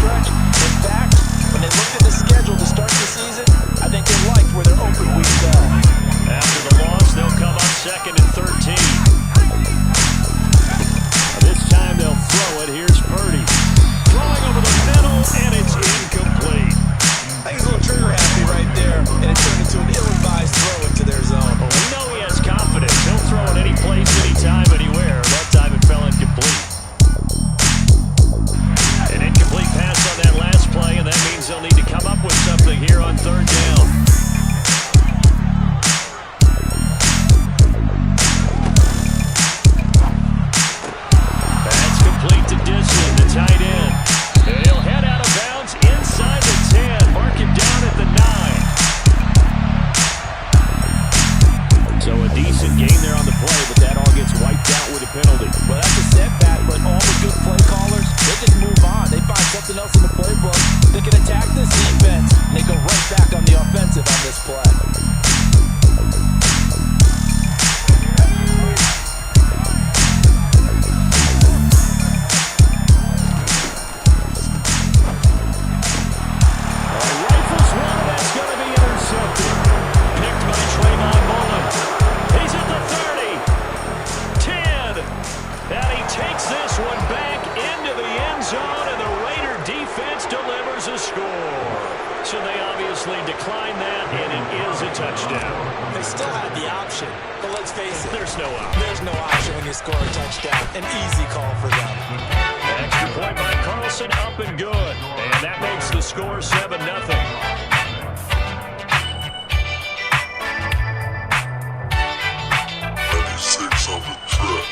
stretch. In fact, when they looked at the schedule to start the season, I think they liked where their open week fell. After the loss, they'll come up 2nd and 13. This time they'll throw it. Here's Purdy. Throwing over the middle, and it's incomplete. I think he's a little trigger happy right there, and it turned into an ill-advised throw into their zone. Well, we know he has confidence. He'll throw it any place, anytime, anywhere. That time it fell incomplete. An incomplete pass on that last play, and that means they'll need to come up with something here on 3rd down. That's complete to Disley, the tight end. And he'll head out of bounds inside the 10. Mark him down at the 9. So a decent gain there on the play, but that all gets wiped out with a penalty. Well, that's a setback, but all the good play callers, they just move on. They find something else in the playbook. They can attack this defense, and they go right back on the offensive on this play. Rifles one, that's going to be intercepted. Picked by Trayvon Mullen. He's at the 30. 10. And he takes this one back into the end zone, and the Raider defense delivers a score. So they obviously decline that, and it is a touchdown. They still had the option, but let's face it. There's no option. There's no option when you score a touchdown. An easy call for them. Extra point by Carlson, up and good. And that makes the score 7-0. 96 on the trip.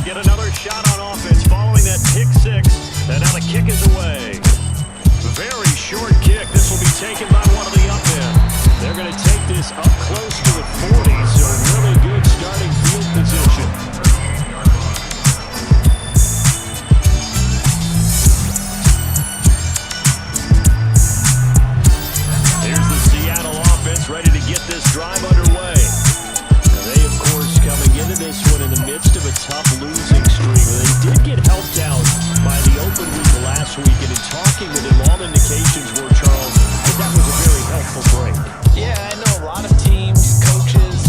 Get another shot on offense following that pick 6. And now the kick is away. Very short kick. This will be taken by one of the up men. They're going to take this up close to the 40, so really good starting field position. Here's the Seattle offense ready to get this drive underway. They, of course, coming into this one in the midst of a tough losing streak. They did get helped out by the open week last week, and in talking with him, all indications were, Charles, that was a very helpful break. Yeah, I know a lot of teams, coaches,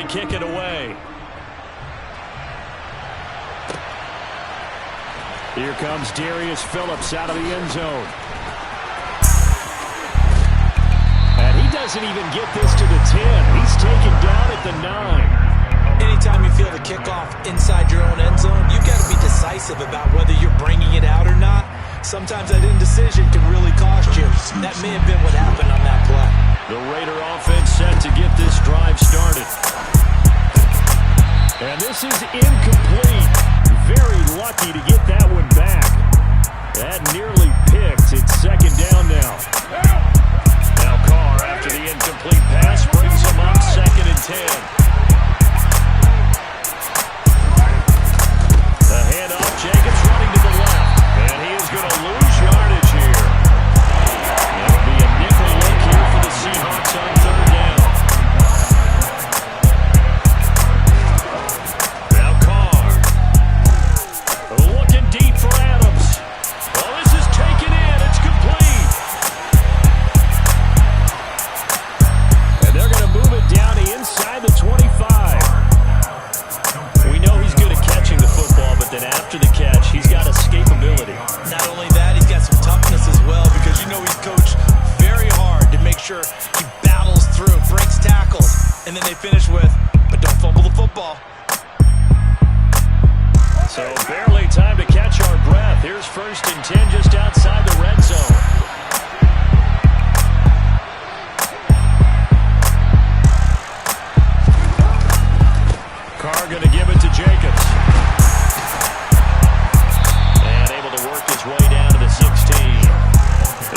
kick it away. Here comes Darius Phillips out of the end zone. And he doesn't even get this to the 10. He's taken down at the 9. Anytime you feel the kickoff inside your own end zone, you've got to be decisive about whether you're bringing it out or not. Sometimes that indecision can really cost you. That may have been what happened on that play. The Raider offense set to get this drive started. And this is incomplete. Very lucky to get that one back. That nearly picked. It's second down now. Now Carr, after the incomplete pass, brings him up 2nd and 10. The handoff, Jacobs running to the left. And he is going to lose yardage here. It'll be a nickel look here for the Seahawks on 3rd down. Now Carr. Looking deep for Adams. Oh, this is taken in. It's complete. And they're going to move it down inside the 25. We know he's good at catching the football, but then after the catch, he's got escapability. Not only that, he's got some toughness as well, because you know he's coached very hard to make sure he battles through, breaks tackles, and then they finish with, but don't fumble the football. So barely time to catch our breath. Here's 1st and 10 just outside the red zone. Carr going to give it to Jacobs. And able to work his way down to the 16.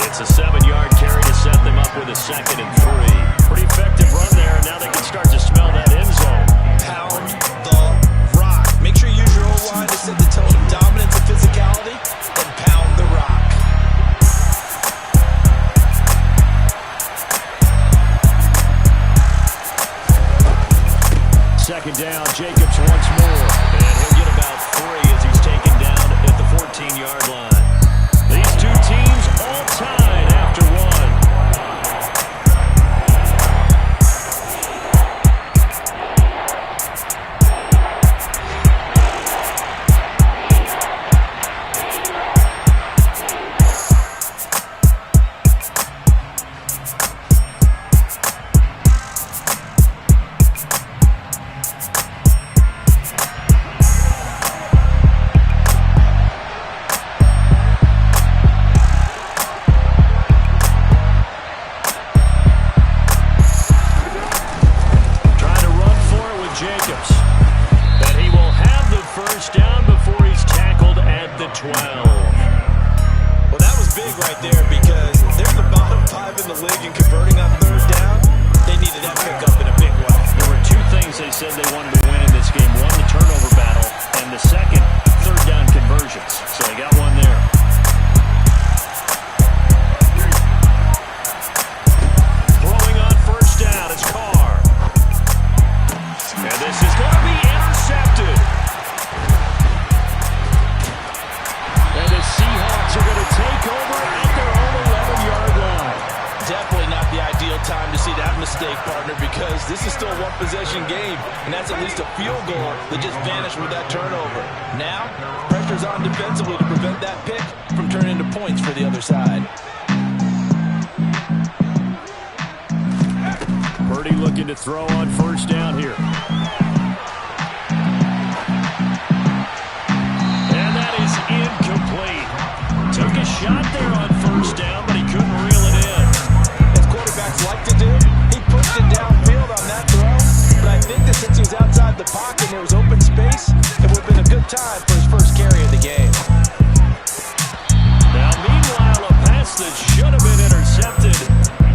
It's a 7-yard carry to set them up with a 2nd and 3. Pretty effective run there, and now they can start to smell that end zone. Pound the rock. Make sure you use your O-line to set the tone of dominance and physicality, and pound the rock. Second down, Jacobs once more. And he'll get about 3 as he's taken down at the 14-yard line. These two teams all tied after 1. Jacobs. But he will have the 1st down before he's tackled at the 12. Well, that was big right there, because they're the bottom 5 in the league in converting on 3rd down. They needed that pickup in a big way. There were 2 things they said they wanted to win in this game. One, the turnover battle, and the second, 3rd down conversions. So they got one there. Throwing on 1st down, it's Carr. And this is going to be intercepted. And the Seahawks are going to take over at their own 11-yard line. Definitely not the ideal time to see that mistake, partner, because this is still a one-possession game, and that's at least a field goal that just vanished with that turnover. Now, pressure's on defensively to prevent that pick from turning into points for the other side. Purdy looking to throw on 1st down here. And that is incomplete. Took a shot there on 1st down, but he couldn't reel it in. As quarterbacks like to do, he pushed it downfield on that throw, but I think that since he was outside the pocket and there was open space, it would have been a good time for his 1st carry of the game. Now, meanwhile, a pass that should have been intercepted,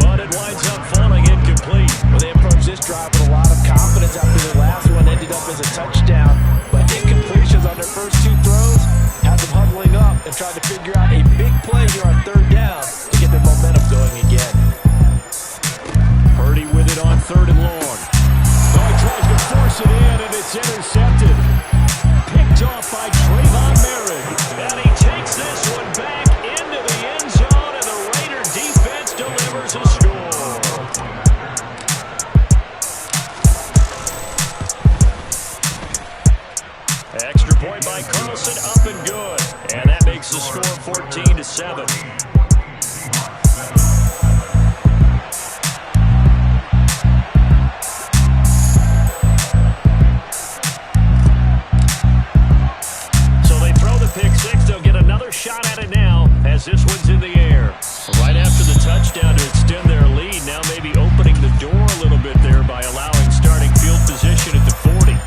but it winds up falling incomplete. Well, they approached this drive with a lot of confidence after their last one ended up as a touchdown, but incompletions on their first 2 throws had them huddling up and trying to figure out a big play here on 3rd down to get their momentum going again. Purdy with it on 3rd and long. Oh, he tries to force it in, and it's intercepted. Picked off by Trayvon Merritt. And he takes this one back into the end zone, and the Raider defense delivers a score. Three-point by Carlson, up and good. And that makes the score 14-7. So they throw the pick six. They'll get another shot at it now as this one's in the air. Right after the touchdown to extend their lead, now maybe opening the door a little bit there by allowing starting field position at the 40.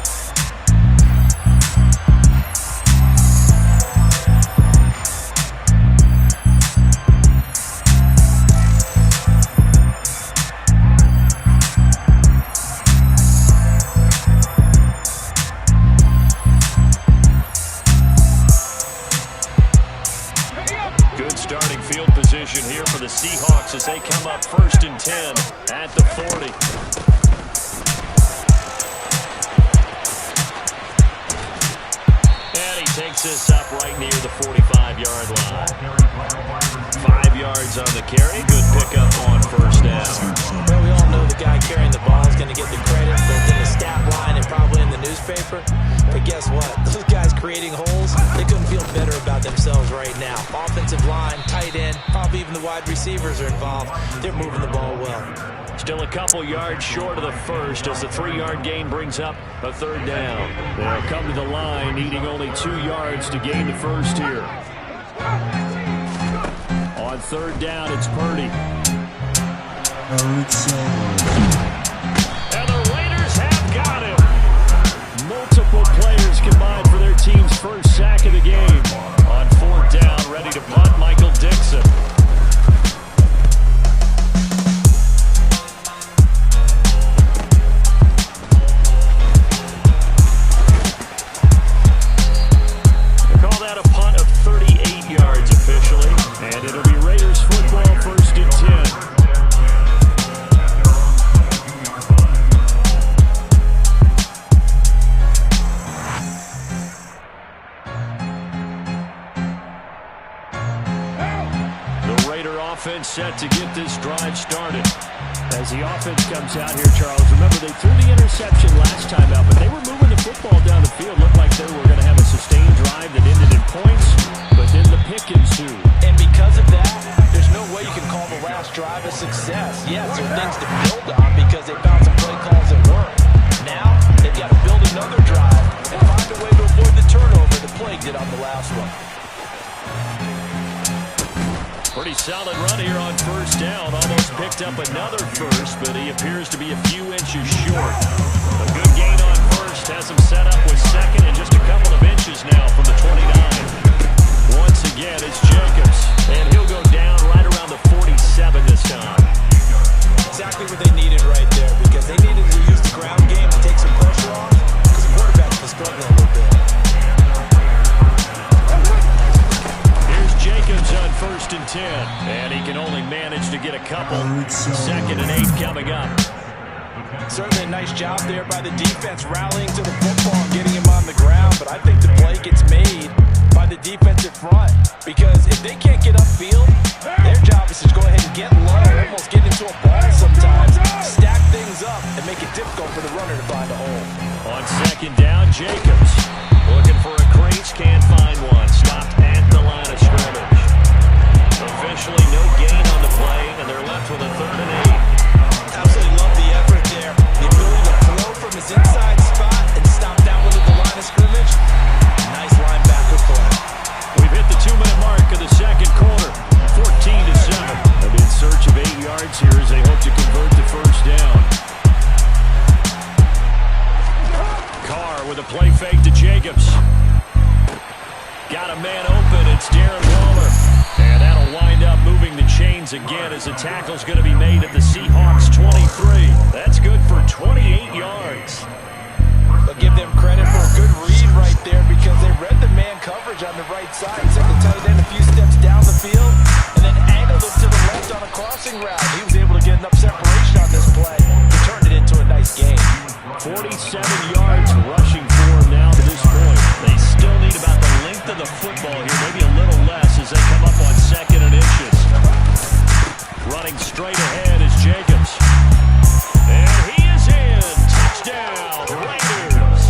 Starting field position here for the Seahawks as they come up 1st and 10 at the 40. And he takes this up right near the 45-yard line. 5 yards on the carry. Good pickup on 1st down. Well, we all know the guy carrying the ball is going to get the credit, both in the stat line and probably in the newspaper. But guess what? Those guys creating holes, they couldn't feel better about themselves right now. Offensive line, tight end, probably even the wide receivers are involved. They're moving the ball well. Still a couple yards short of the first as the 3-yard gain brings up a 3rd down. They'll come to the line needing only 2 yards to gain the first here. On 3rd down, it's Purdy. And the Raiders have got him. Multiple players combined for their team's first sack of the game. On 4th down, ready to punt, Michael Dixon. They call that a punt of 38 yards officially, and it'll be Raiders football 1st and 10. Offense set to get this drive started. As the offense comes out here, Charles, remember they threw the interception last time out, but they were moving the football down the field. Looked like they were going to have a sustained drive that ended in points, but then the pick ensued. And because of that, there's no way you can call the last drive a success. Yes, there are things to build on because they found some play calls that work. Now, they've got to build another drive and find a way to avoid the turnover the plague did on the last one. Pretty solid run here on 1st down. Almost picked up another first, but he appears to be a few inches short. A good gain on 1st has him set up with 2nd and just a couple of inches now from the 29. Once again, it's Jacobs, and he'll go down right around the 47 this time. Exactly what they needed right there because they needed to use the ground game to take some pressure off because the quarterback was struggling a little bit. Jacobs on 1st and 10, and he can only manage to get a couple. 2nd and 8 coming up. Certainly a nice job there by the defense rallying to the football and getting him on the ground, but I think the play gets made by the defensive front because if they can't get upfield, their job is to go ahead and get low, almost get into a ball sometimes, stack things up, and make it difficult for the runner to find a hole. On 2nd down, Jacobs looking for a crease, can't find one. Stopped at the line of scrimmage. Officially no gain on the play, and they're left with a 3rd and 8. Absolutely love the effort there. The ability to flow from his inside spot and stop down within the line of scrimmage. Nice linebacker play. We've hit the 2-minute mark of the 2nd quarter. 14-7. And in search of 8 yards here as they hope to convert the 1st down. Carr with a play fake to Jacobs. Got a man open. It's Darren Waller. And that'll wind up moving the chains again as the tackle's going to be made at the Seahawks 23. That's good for 28 yards. But give them credit for a good read right there because they read the man coverage on the right side. Sent the tight end a few steps down the field and then angled him to the left on a crossing route. He was able to get enough separation on this play to turn it into a nice game. 47 yards rushing for him now to this point. They still need about the length of the football here, maybe a little less as they come up on 2nd and inches. Running straight ahead is Jacobs. And he is in. Touchdown, Raiders.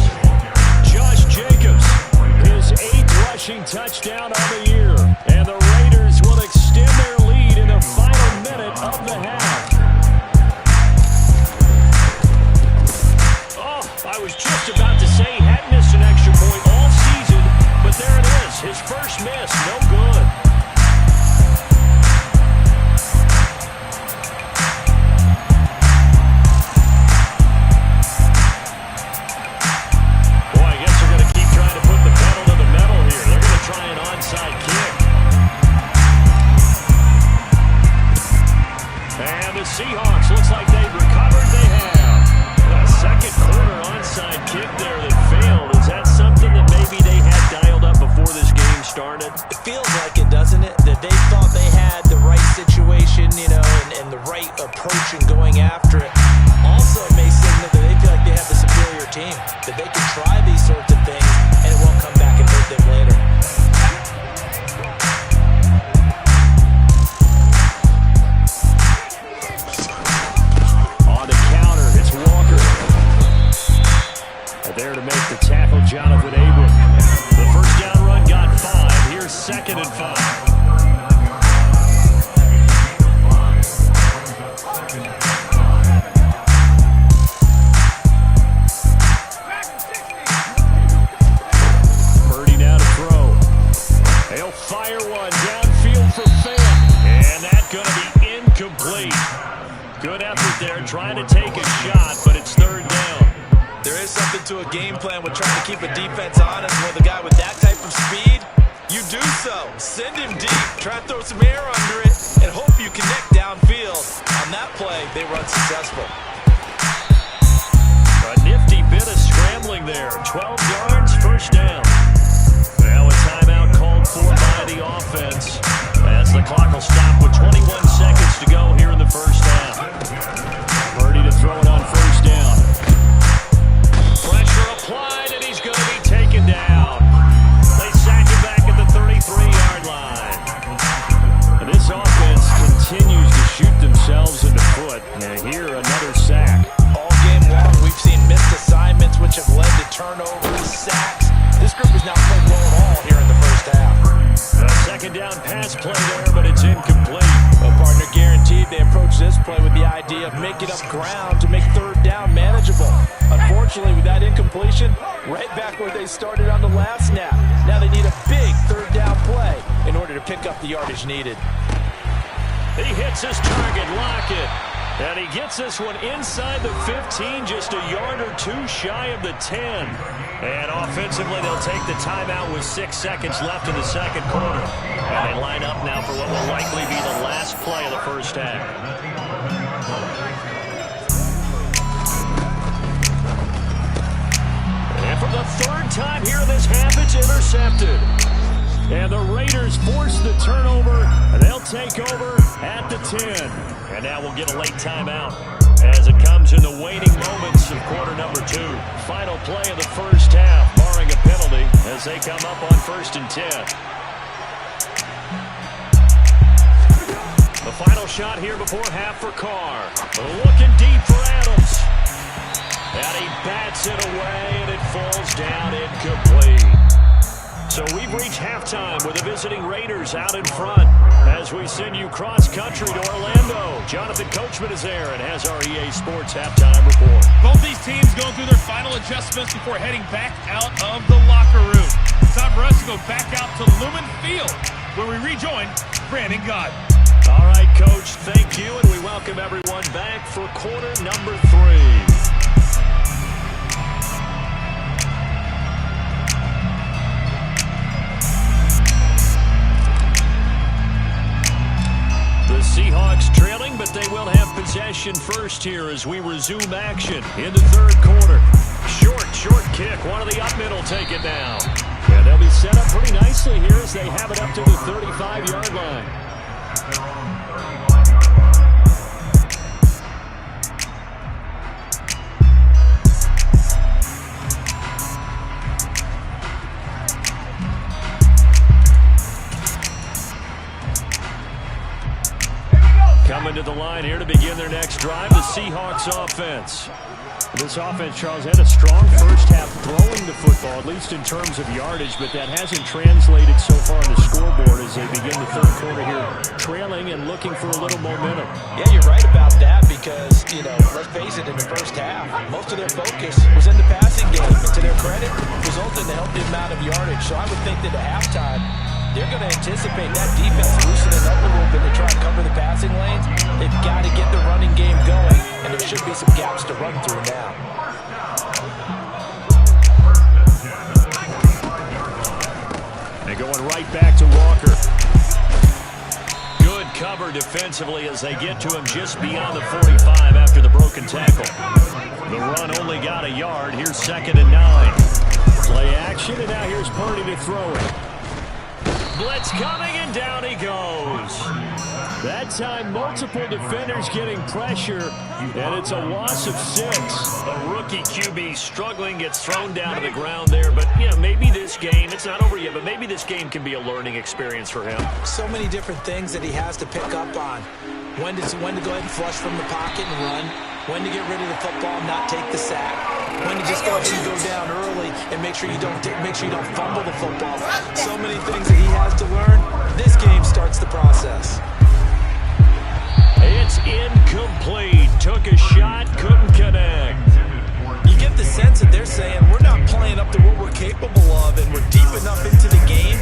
Jonathan Abram. The first down run got 5. Here's 2nd and 5. Purdy now to throw. He'll fire one downfield for Fant. And that's going to be incomplete. Good effort there, trying to take a shot, but it's 3rd down. There is something to a game plan with trying to keep a defense honest with a guy with that type of speed. You do so. Send him deep. Try to throw some air under it and hope you connect downfield. On that play, they run successful. A nifty bit of scrambling there. 12 yards, 1st down. Now a timeout called for by the offense as the clock will stop with 21 seconds to go here in the 1st half. Purdy to throw it on 1st down. Pressure applied, and he's going to be taken down. They sack him back at the 33-yard line. And this offense continues to shoot themselves in the foot. And here, another sack. All game long, we've seen missed assignments which have led to turnovers, sacks. This group has not played well at all here in the 1st half. A 2nd down pass play there, but it's incomplete. A partner guaranteed they approach this play with the idea of making up ground to make 3rd down manageable. Unfortunately, with that incompletion, right back where they started on the last snap. Now they need a big 3rd down play in order to pick up the yardage needed. He hits his target, Lockett. And he gets this one inside the 15, just a yard or 2 shy of the 10. And offensively, they'll take the timeout with 6 seconds left in the 2nd quarter. And they line up now for what will likely be the last play of the 1st half. And for the 3rd time here in this half, it's intercepted. And the Raiders force the turnover, and they'll take over at the 10. And now we'll get a late timeout as it comes in the waning moments of quarter number 2. Final play of the 1st half, barring a penalty, as they come up on 1st and 10. The final shot here before half for Carr. Looking deep for Adams. And he bats it away, and it falls down incomplete. So we've reached halftime with the visiting Raiders out in front as we send you cross-country to Orlando. Jonathan Coachman is there and has our EA Sports halftime report. Both these teams going through their final adjustments before heading back out of the locker room. Time for us to go back out to Lumen Field, where we rejoin Brandon Gott. All right, Coach, thank you, and we welcome everyone back for quarter number 3. The Seahawks trailing, but they will have possession first here as we resume action in the 3rd quarter. Short kick. One of the up middle take it down. And they'll be set up pretty nicely here as they have it up to the 35-yard line. Coming to the line here to begin their next drive, the Seahawks offense. This offense, Charles, had a strong 1st half throwing the football, at least in terms of yardage, but that hasn't translated so far on the scoreboard as they begin the 3rd quarter here, trailing and looking for a little momentum. Yeah, you're right about that because, let's face it, in the 1st half, most of their focus was in the passing game. And to their credit, resulted in a healthy amount of yardage. So I would think that at halftime, they're going to anticipate that defense loosening up a little bit to try and cover the passing lanes. They've got to get the running game going, and there should be some gaps to run through now. They're going right back to Walker. Good cover defensively as they get to him just beyond the 45 after the broken tackle. The run only got a yard. Here's 2nd and 9. Play action, and now here's Purdy to throw it. Blitz coming, and down he goes. That time, multiple defenders getting pressure, and it's a loss of 6. A rookie QB struggling, gets thrown down to the ground there, but maybe this game, it's not over yet, but maybe this game can be a learning experience for him. So many different things that he has to pick up on. When to go ahead and flush from the pocket and run, when to get rid of the football and not take the sack. when to just go ahead and go down early and make sure you don't fumble the football. So many things that he has to learn. This game starts the process. It's incomplete. Took a shot, couldn't connect. You get the sense that they're saying we're not playing up to what we're capable of, and we're deep enough into the game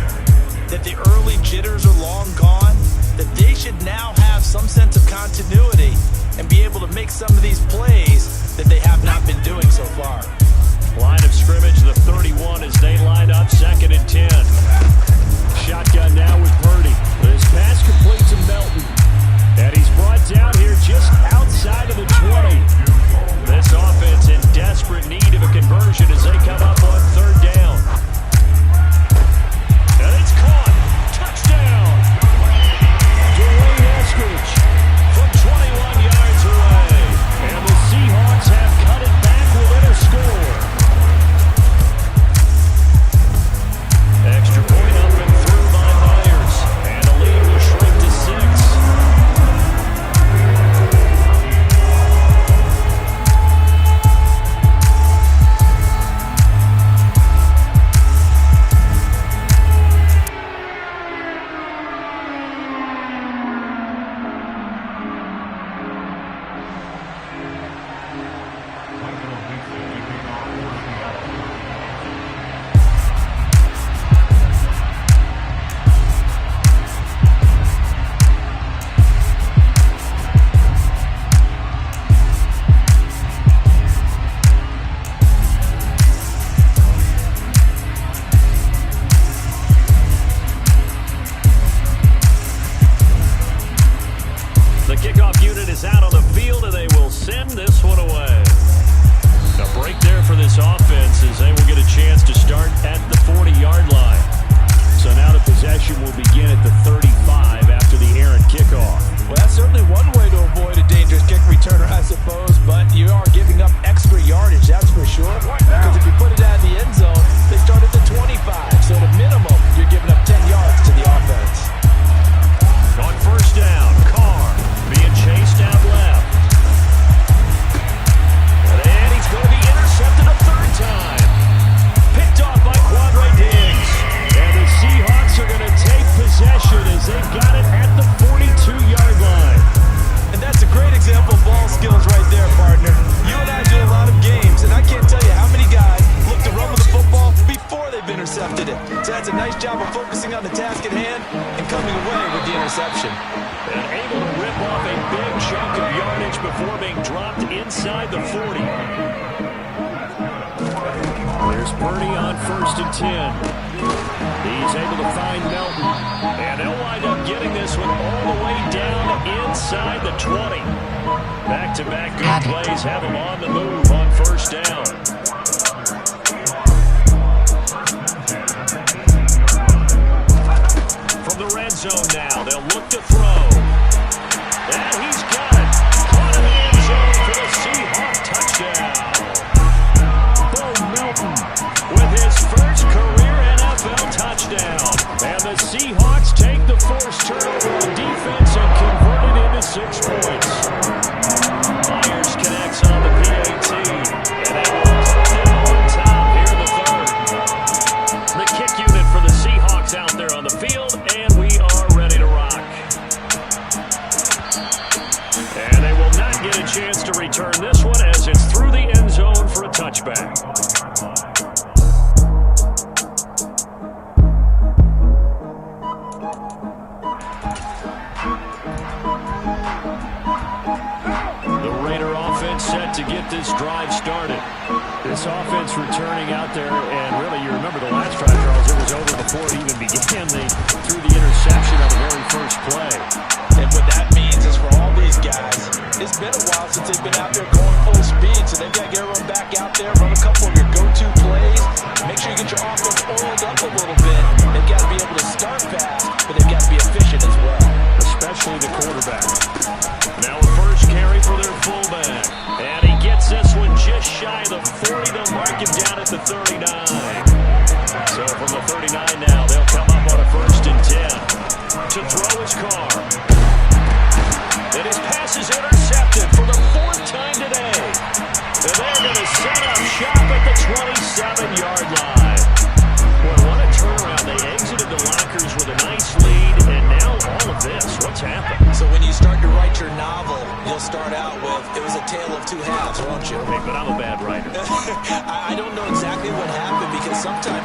that the early jitters are long gone, that they should now have some sense of continuity and be able to make some of these plays that they have not been doing so far. Line of scrimmage, the 31 as they line up, 2nd and 10. Shotgun now with Purdy. This pass complete to Melton. And he's brought down here just outside of the 20. This offense in desperate need of a conversion as they come up on 3rd down. And it's caught. Touchdown. Dwayne Eskridge from 21 yards away. And the Seahawks have cut it back within a score. Extra point up and through by Myers. And the lead will shrink to 6. The kickoff unit is out on the field, and they will send this one away. A break there for this offense as they will get a chance to start at the 40-yard line. So now the possession will begin at the 35 after the errant kickoff. Well, that's certainly one way to avoid a dangerous kick returner, I suppose, but you are giving up extra yardage, that's for sure. Because if you put it out of the end zone, they start at the 25. So at a minimum, you're giving up 10 yards to the offense. On 1st down, Carr being chased out left. And he's going to be intercepted a 3rd time. Picked off by Quandre Diggs. And the Seahawks are going to take possession as they've got it at the 42-yard line. And that's a great example of ball skills right there, partner. You and I do a lot of games, and I can't tell you how many guys look to run with the football before they've intercepted it. So that's a nice job of focusing on the task at hand and coming away with the interception. And able to rip off a big chunk of yardage before being dropped inside the 40. There's Purdy on 1st and 10. He's able to find Melton. And they'll wind up getting this one all the way down inside the 20. Back-to-back good plays have him on the move on 1st down. From the red zone now, they'll look to throw. And he's got it. Caught in the end zone for the Seahawks touchdown. Bo Melton with his first career NFL touchdown. And the Seahawks take the forced turnover on defense and convert it into 6 points. Myers connects on the PAT. And they will put it on top here in the 3rd. The kick unit for the Seahawks out there on the field, and we are ready to rock. And they will not get a chance to return this one as it's through the end zone for a touchback. The Raider offense set to get this drive started. This offense returning out there, and really, you remember the last drive, Charles, it was over before it even began. They threw the interception on the very first play. And what that means is for all these guys, it's been a while since they've been out there going full speed, so they've got to get everyone back out there, run a couple of your go-to plays, make sure you get your offense oiled up a little bit. They've got to be able to start fast, but they've got to be efficient as well. Especially the quarterback. Now a first carry for their fullback. And he gets this one just shy of the 40. They'll mark him down at the 39. So from the 39 now, they'll come up on a 1st and 10. To throw his Carr. And his pass is intercepted for the 4th time today. And they're going to set up shop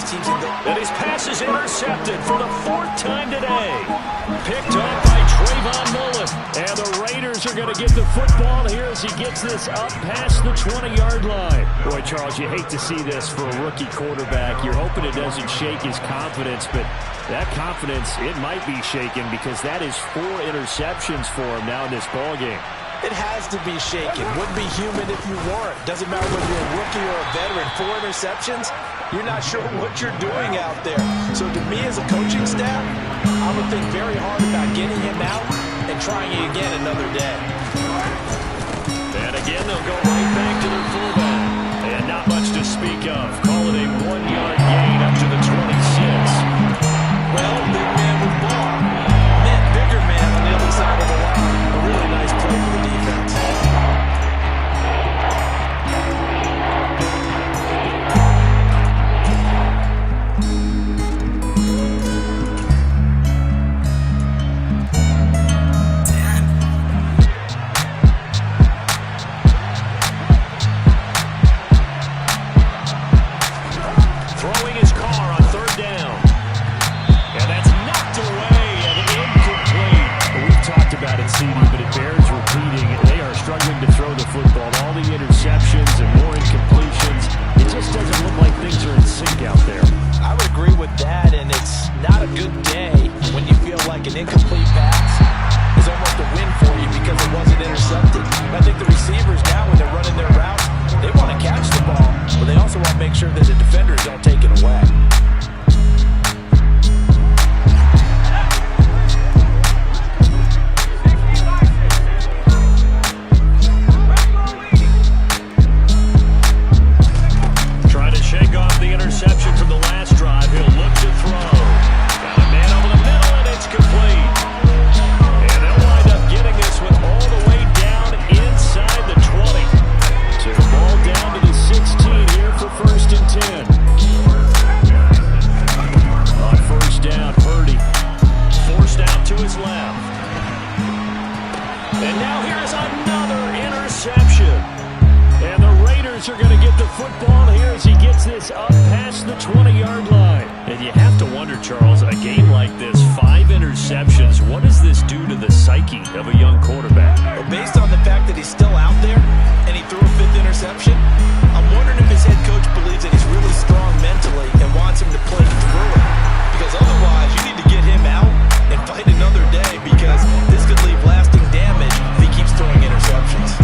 teams in the... And his pass is intercepted for the 4th time today. Picked up by Trayvon Mullen. And the Raiders are going to get the football here as he gets this up past the 20-yard line. Boy, Charles, you hate to see this for a rookie quarterback. You're hoping it doesn't shake his confidence, but that confidence, it might be shaken because that is 4 interceptions for him now in this ballgame. It has to be shaken. Wouldn't be human if you weren't. Doesn't matter whether you're a rookie or a veteran. 4 interceptions, you're not sure what you're doing out there. So to me as a coaching staff, I would think very hard about getting him out and trying it again another day. And again, they'll go right back to their fullback. And not much to speak of. Call it a 1-yard gain up to the 26. Well, big man with ball. Man, bigger man on the other side of the line. A really nice play for the defense. Throwing his car on 3rd down. And that's knocked away and incomplete. We've talked about it, CD, but it bears repeating. They are struggling to throw the football. All the interceptions and more incompletions. It just doesn't look like things are in sync out there. I would agree with that, and it's not a good day when you feel like an incomplete pass is almost a win for you because it wasn't intercepted. I think the receivers now, when they're running their routes, they want to catch the ball, but they also want to make sure that the defenders don't take it away. Trying to shake off the interception from the last drive. He'll look to throw. Got a man over the middle, and it's complete. And they'll wind up getting this one all the way down inside the 20. So the ball down to the 16 here for 1st and 10. On 1st down, Purdy forced out to his left. And now here's another interception. And the Raiders are going to get the football here as he gets this up past the 20-yard line. And you have to wonder, Charles, a game like this, 5 interceptions, what does this do to the psyche of a young quarterback? But based on the fact that he's still out there and he threw a 5th interception, I'm wondering if his head coach believes that he's really strong mentally and wants him to play through it. Because otherwise, you need to get him out and fight another day because this could leave lasting damage if he keeps throwing interceptions.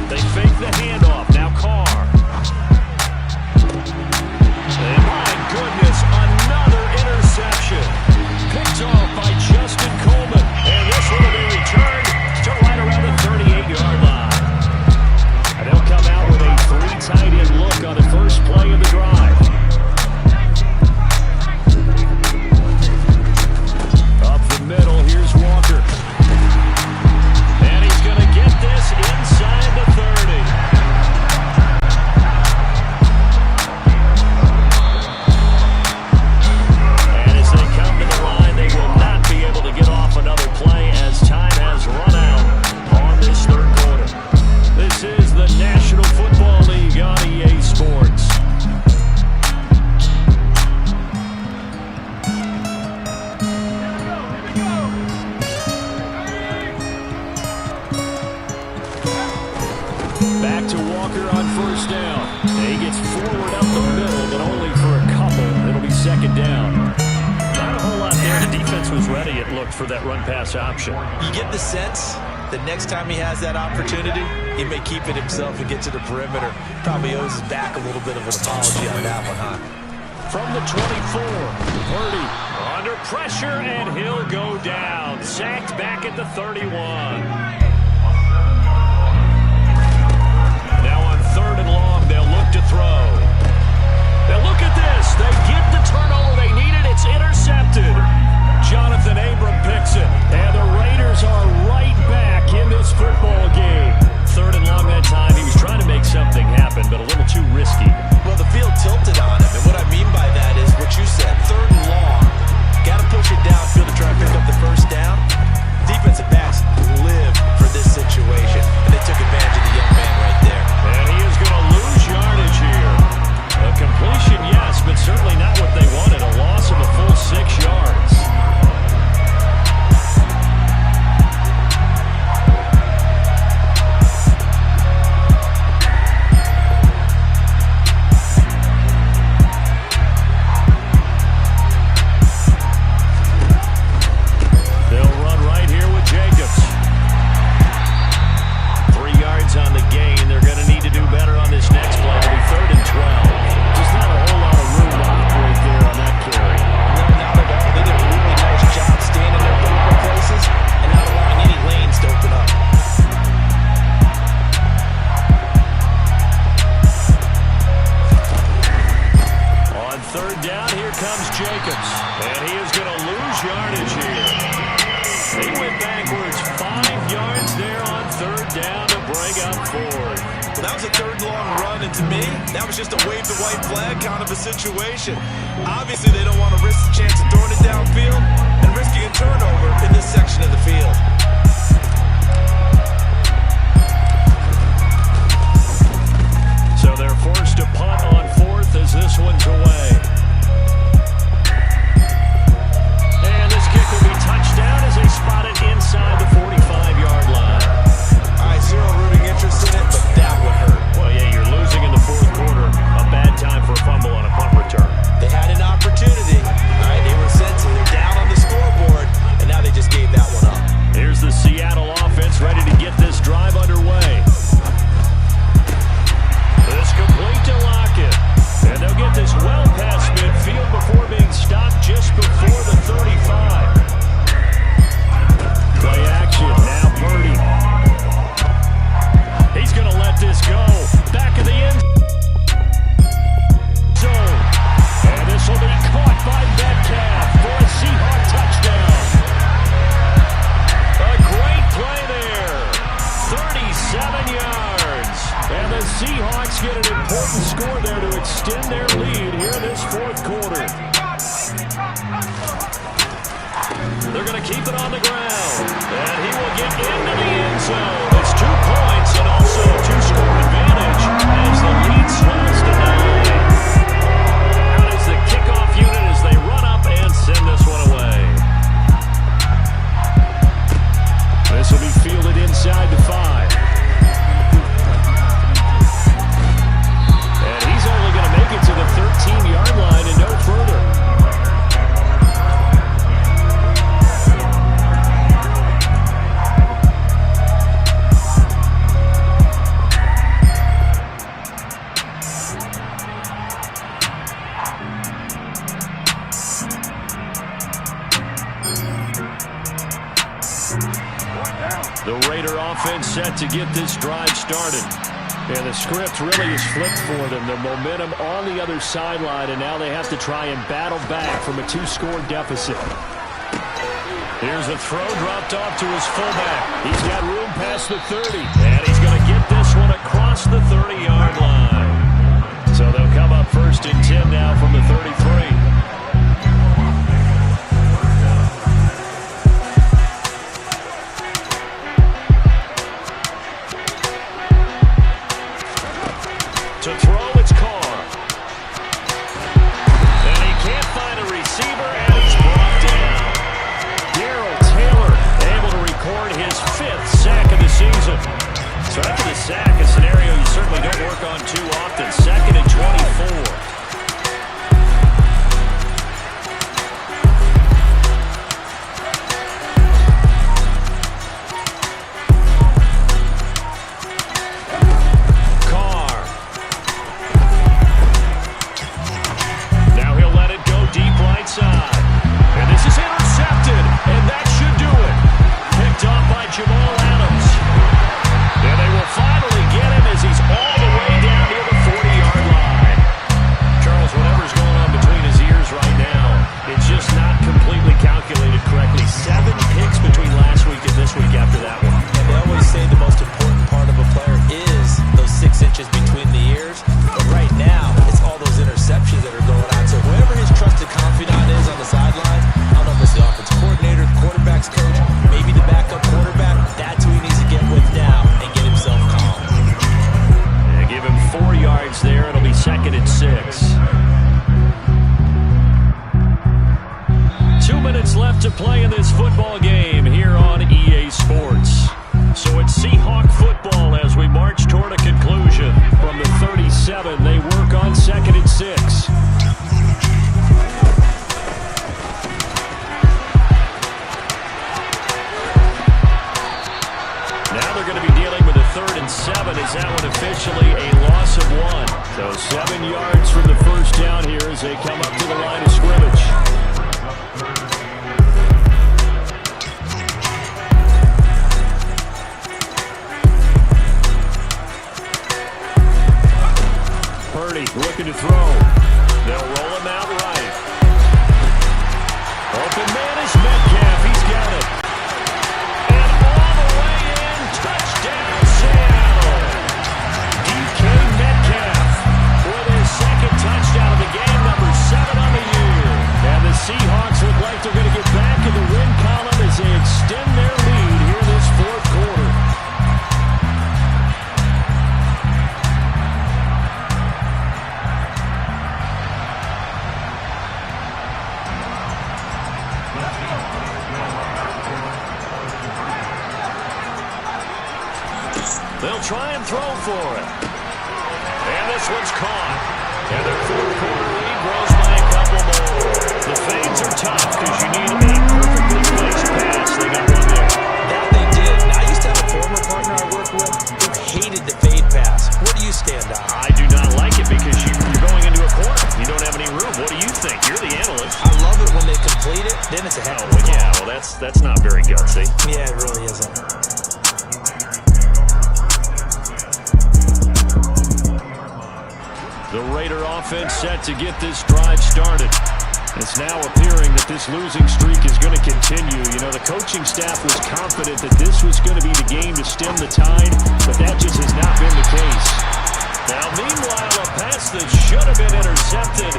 They fake the handoff. Now Carr. And my goodness, another interception. Picked off by Justin Coleman. And this one will be returned to right around the 38-yard line. And they'll come out with a 3 tight end look on the first play of the drive. Up the middle, here's Walker. And he's going to get this inside the 30. And as they come to the line, they will not be able to get off another play as time has run out on this 3rd quarter. This is the National Football League on EA Sports. Back to Walker on 1st down. He gets forward up the middle, but only for a couple. It'll be 2nd down. Not a whole lot there. The defense was ready, it looked, for that run-pass option. You get the sense that next time he has that opportunity, he may keep it himself and get to the perimeter. Probably owes his back a little bit of an apology on that one, huh? From the 24, Purdy under pressure, and he'll go down. Sacked back at the 31. Now on 3rd and long, they'll look to throw. Now look at this. They get the turnover they needed. It's intercepted. Jonathan Abram picks it. And the Raiders are right back in this football game. 3rd and long that time. He was trying to make something happen, but a little too risky. Well, the field tilted on him. And what I mean by that is what you said. 3rd and long. Got to push it downfield to try to pick up the 1st down. Defensive backs live for third long run, and to me, that was just a wave the white flag kind of a situation. Obviously, they don't want to risk the chance of throwing it downfield and risking a turnover in this section of the field. So they're forced to punt on fourth as this one's away. And this kick will be touched down as they spot it inside the 45-yard line. All right, zero rooting interest in it, but that would hurt. Well, yeah, you're losing in the fourth quarter. A bad time for a fumble on a punt return. They had an opportunity. All right, they were sensitive. They're down on the scoreboard, and now they just gave that one up. Here's the Seattle offense ready to get this drive underway. This complete to Lockett. And they'll get this well past midfield before being stopped just before the 35. Play action, now Purdy. He's going to let this go. Back of the end zone. And this will be caught by Metcalf for a Seahawk touchdown. A great play there. 37 yards. And the Seahawks get an important score there to extend their lead here in this fourth quarter. They're going to keep it on the ground. And he will get into the end zone. It's 2 points and also a 2-score advantage as the lead swells to 9. Out is the kickoff unit as they run up and send this one away. This will be fielded inside the 5. And he's only going to make it to the 13-yard line and no further. The Raider offense set to get this drive started. And the script really is flipped for them. The momentum on the other sideline, and now they have to try and battle back from a 2-score deficit. Here's a throw dropped off to his fullback. He's got room past the 30, and he's going to get this one across the 30-yard line. So they'll come up 1st and 10 now from the 33. To throw, it's Carr. And he can't find a receiver, and he's brought down. Darrell Taylor able to record his 5th sack of the season. So after the sack, a scenario you certainly don't work on too often. 2nd and 24. To play in this football game here on EA Sports. So it's Seahawk football as we march toward a conclusion. From the 37, they work on 2nd and 6. Now they're going to be dealing with a 3rd and 7. Is that one officially a loss of 1? So 7 yards from the first down here as they come up to the line of scrimmage. Looking to throw. They'll roll him out right. Open man is Metcalf. He's got it. And all the way in. Touchdown, Seattle. DK try and throw for it. And this one's caught. And their fourth-quarter lead grows by a couple more. The fades are tough because you need a perfectly placed pass. They got one there. That they did. And I used to have a former partner I worked with who hated the fade pass. Where do you stand on it? I do not like it because you're going into a corner. You don't have any room. What do you think? You're the analyst. I love it when they complete it. Then it's a heck of a call. Yeah, well, that's not very gutsy. Yeah, it really isn't. The Raider offense set to get this drive started. It's now appearing that this losing streak is going to continue. You know, the coaching staff was confident that this was going to be the game to stem the tide, but that just has not been the case. Now, meanwhile, a pass that should have been intercepted,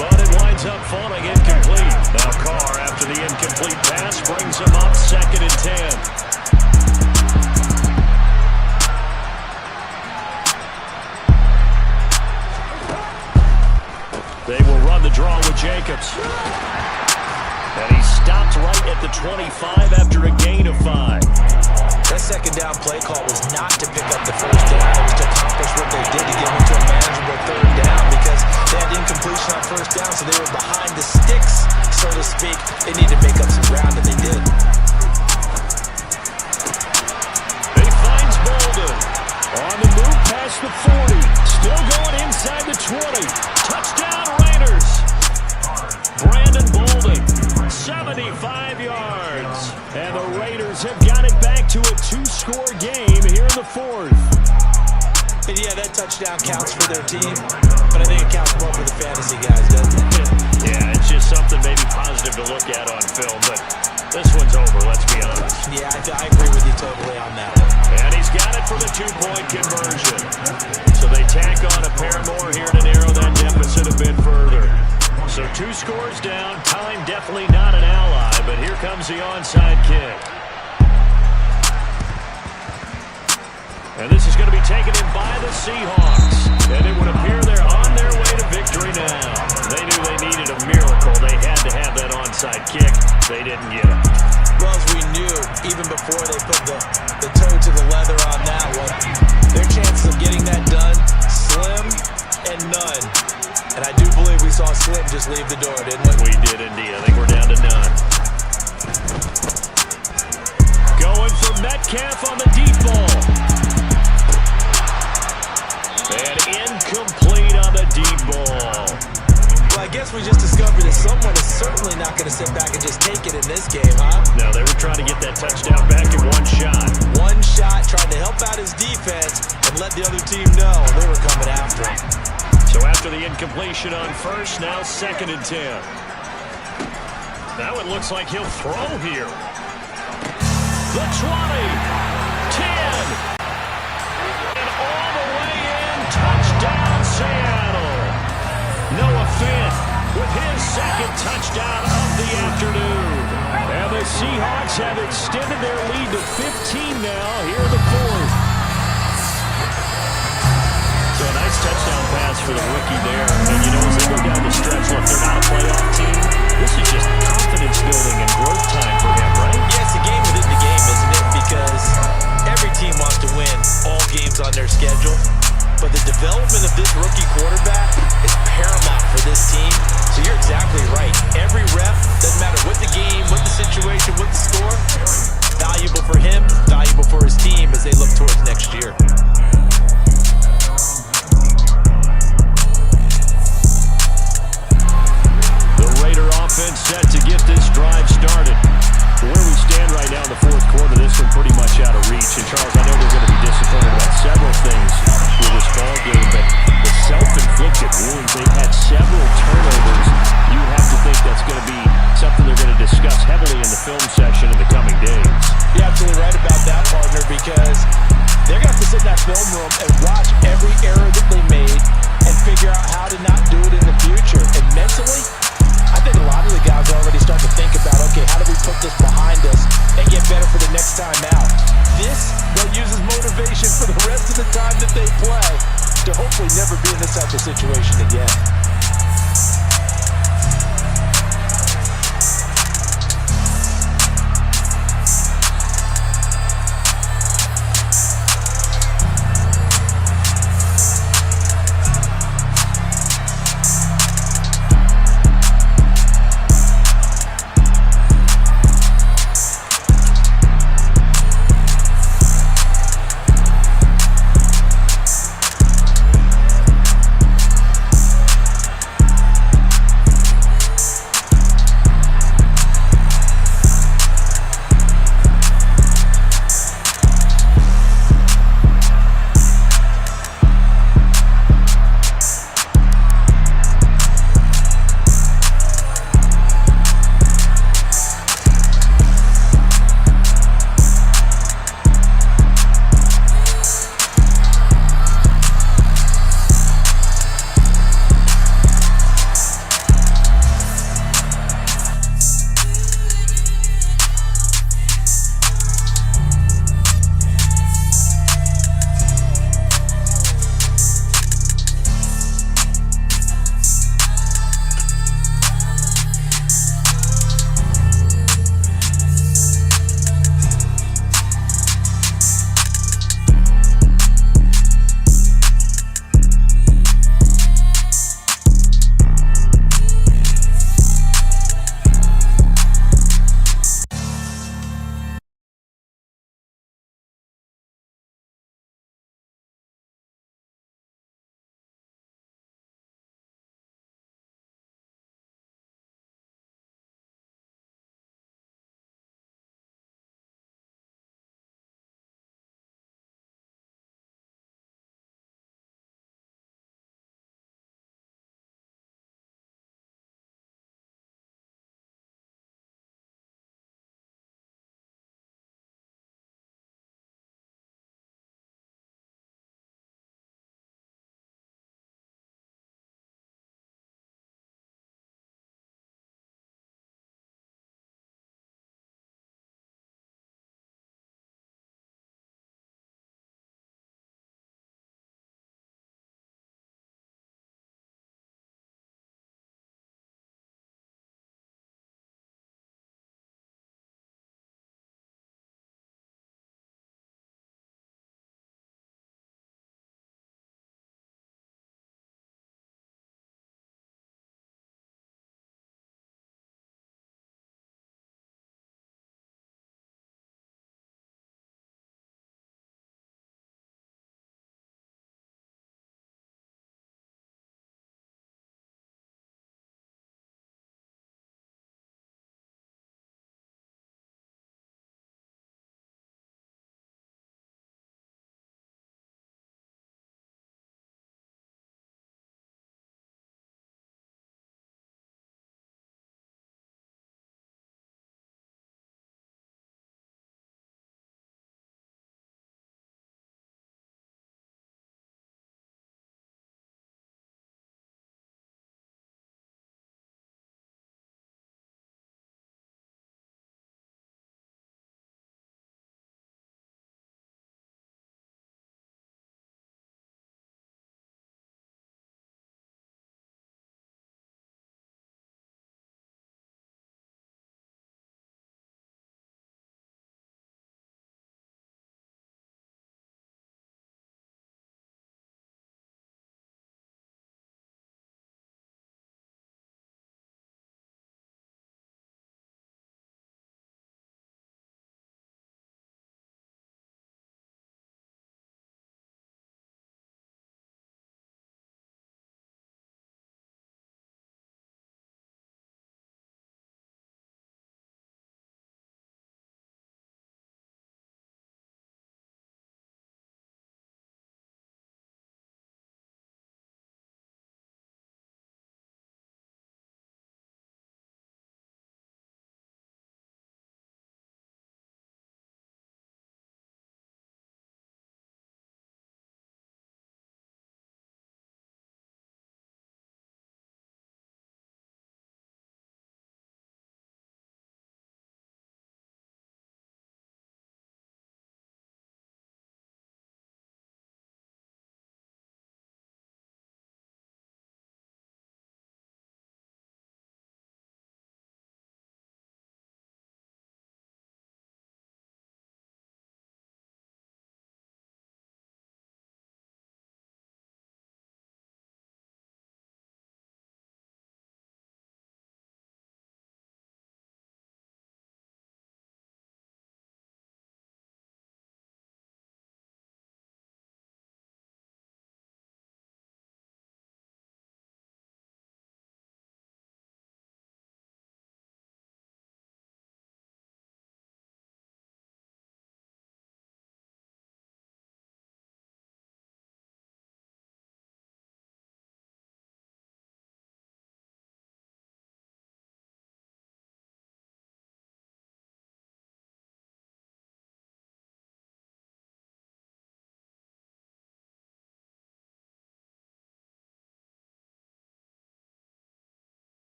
but it winds up falling incomplete. Now, Carr, after the incomplete pass, brings him up 2nd and 10. They will run the draw with Jacobs. And he stopped right at the 25 after a gain of 5. That second down play call was not to pick up the first down. It was to accomplish what they did to get into a manageable third down because they had incompletion on first down, so they were behind the sticks, so to speak. They needed to make up some ground, and they did. He finds Bolden. On the move past the 40. Still going inside the 20. Touchdown Raiders. Brandon Bolden, 75 yards. And the Raiders have got it back to a 2-score game here in the 4th. And yeah, that touchdown counts for their team, but I think it counts more for the fantasy guys, doesn't it? Yeah, it's just something maybe positive to look at on film, but this one's over, let's be honest. Yeah, I agree with you totally on that one. And he's got it for the 2-point conversion. So they tack on a pair more here to narrow that deficit a bit further. So 2 scores down, time definitely not an ally, but here comes the onside kick. And this is going to be taken in by the Seahawks. And it would appear they're on their way to victory now. They knew they needed a miracle. They had to have that onside kick. They didn't get it. Well, as we knew, even before they put the toe to the leather on that one, their chances of getting that done, slim and none. And I do believe we saw Slim just leave the door, didn't we? We did indeed. I think we're down to none. Going for Metcalf on the deep ball. And incomplete on the deep ball. Well, I guess we just discovered that someone is certainly not going to sit back and just take it in this game, huh? No, they were trying to get that touchdown back in one shot. One shot, trying to help out his defense and let the other team know they were coming after him. So after the incompletion on first, now 2nd and 10. Now it looks like he'll throw here. The 20, 10, and all the way in, touchdown Seattle. Noah Fant with his 2nd touchdown of the afternoon. And the Seahawks have extended their lead to 15 now here in the 4th. So a nice touchdown pass for the rookie there. And, you know, as they go down the stretch, look, they're not a playoff team. This is just confidence building and growth time for him, right? Yeah, it's a game within the game, isn't it? Because every team wants to win all games on their schedule. But the development of this rookie quarterback is paramount for this team. So you're exactly right. Every rep, doesn't matter what the game, what the situation, what the score, valuable for him, valuable for his team as they look towards next year. Offense set to get this drive started. Where we stand right now in the 4th quarter, this one pretty much out of reach. And Charles, I know they're going to be disappointed about several things with this ball game, but the self-inflicted wounds, they've had several turnovers. You have to think that's going to be something they're going to discuss heavily in the film section in the coming days. You're absolutely right about that, partner, because they're going to have to sit in that film room and watch every error that they made and figure out how to not do it in the future. And mentally, I think a lot of the guys are already starting to think about, okay, how do we put this behind us and get better for the next time out? This, they'll use as motivation for the rest of the time that they play to hopefully never be in this type of situation again.